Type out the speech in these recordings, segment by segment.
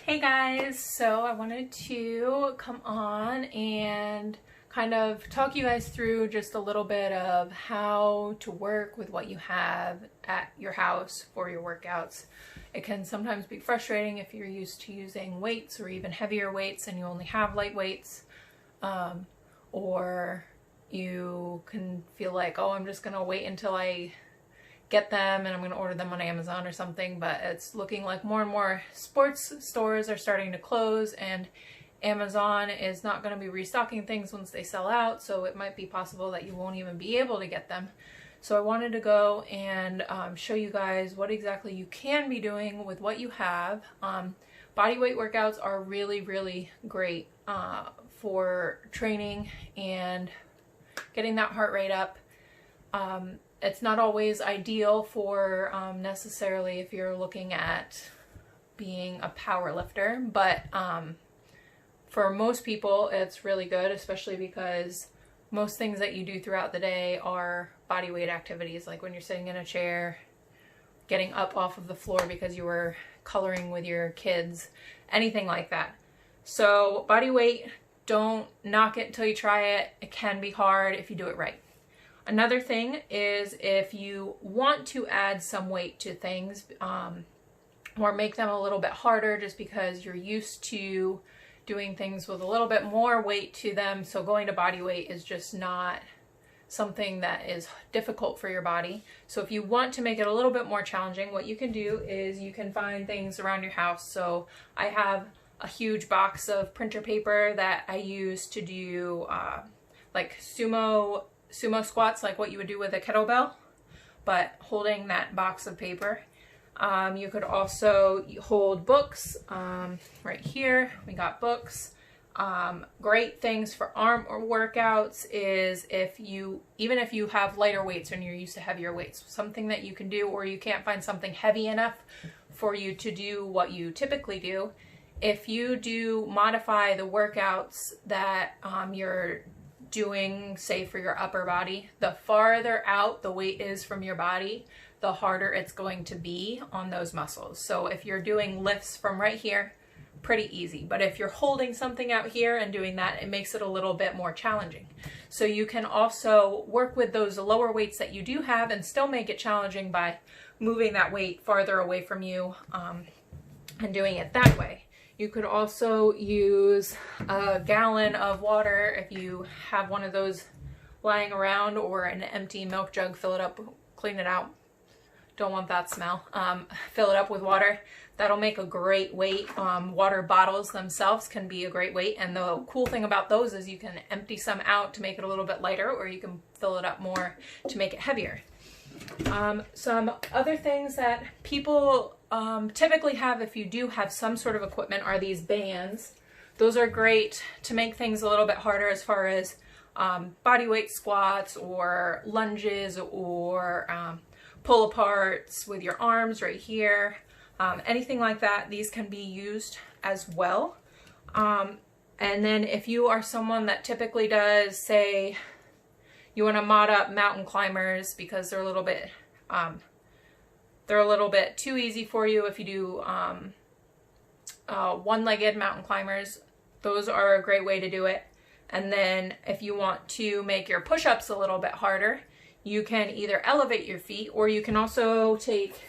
Hey guys, so I wanted to come on and kind of talk you guys through just a little bit of how to work with what you have at your house for your workouts. It can sometimes be frustrating if you're used to using weights or even heavier weights and you only have light weights, or you can feel like, oh, I'm just gonna wait until I get them and I'm going to order them on Amazon or something, but it's looking like more and more sports stores are starting to close and Amazon is not going to be restocking things once they sell out, so it might be possible that you won't even be able to get them. So I wanted to go and show you guys what exactly you can be doing with what you have. Body weight workouts are really great for training and getting that heart rate up. It's not always ideal for necessarily if you're looking at being a power lifter, but for most people it's really good, especially because most things that you do throughout the day are body weight activities, like when you're sitting in a chair, getting up off of the floor because you were coloring with your kids, anything like that. So body weight, don't knock it until you try it. It can be hard if you do it right. Another thing is if you want to add some weight to things or make them a little bit harder just because you're used to doing things with a little bit more weight to them, so going to body weight is just not something that is difficult for your body. So if you want to make it a little bit more challenging, what you can do is you can find things around your house. So I have a huge box of printer paper that I use to do like sumo squats, like what you would do with a kettlebell, but holding that box of paper. You could also hold books. Right here we got books. Great things for arm or workouts is even if you have lighter weights and you're used to heavier weights, something that you can do, or you can't find something heavy enough for you to do what you typically do. If you do modify the workouts that you're doing, say for your upper body, the farther out the weight is from your body, the harder it's going to be on those muscles. So if you're doing lifts from right here, pretty easy. But if you're holding something out here and doing that, it makes it a little bit more challenging. So you can also work with those lower weights that you do have and still make it challenging by moving that weight farther away from you and doing it that way. You could also use a gallon of water if you have one of those lying around, or an empty milk jug, fill it up, clean it out. Don't want that smell. Fill it up with water. That'll make a great weight. Water bottles themselves can be a great weight, and the cool thing about those is you can empty some out to make it a little bit lighter, or you can fill it up more to make it heavier. Some other things that people typically have, if you do have some sort of equipment, are these bands. Those are great to make things a little bit harder as far as body weight squats or lunges or pull aparts with your arms right here. Anything like that, these can be used as well. And then if you are someone that typically does, say, you want to mod up mountain climbers because they're a little bit too easy for you. If you do one-legged mountain climbers, those are a great way to do it. And then if you want to make your push-ups a little bit harder, you can either elevate your feet, or you can also take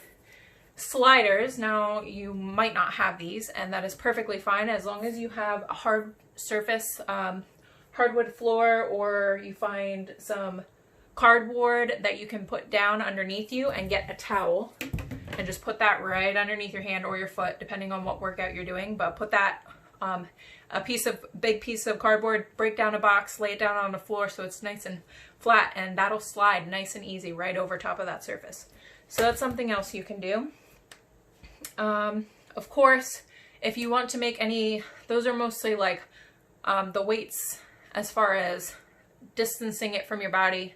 sliders. Now you might not have these, and that is perfectly fine as long as you have a hard surface, hardwood floor, or you find some cardboard that you can put down underneath you and get a towel and just put that right underneath your hand or your foot, depending on what workout you're doing. But put that big piece of cardboard, break down a box, lay it down on the floor so it's nice and flat, and that'll slide nice and easy right over top of that surface. So that's something else you can do. Of course, if you want to make any, those are mostly like the weights as far as distancing it from your body.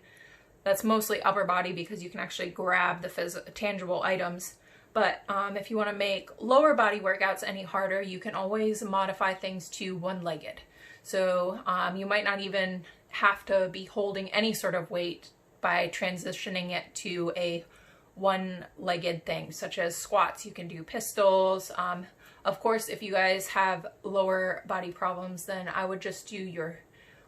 That's mostly upper body because you can actually grab the tangible items. But if you want to make lower body workouts any harder, you can always modify things to one-legged. So you might not even have to be holding any sort of weight by transitioning it to a one-legged thing, such as squats. You can do pistols. Of course, if you guys have lower body problems, then I would just do your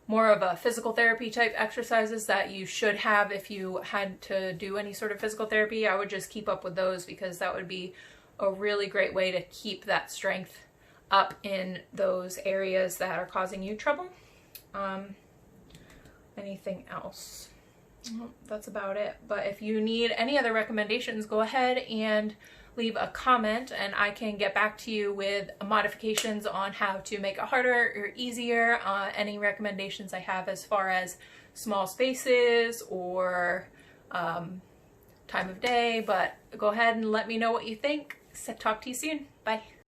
more of a physical therapy type exercises that you should have if you had to do any sort of physical therapy. I would just keep up with those because that would be a really great way to keep that strength up in those areas that are causing you trouble. Anything else? Well, that's about it. But if you need any other recommendations, go ahead and leave a comment and I can get back to you with modifications on how to make it harder or easier. Any recommendations I have as far as small spaces or time of day, but go ahead and let me know what you think. Talk to you soon. Bye.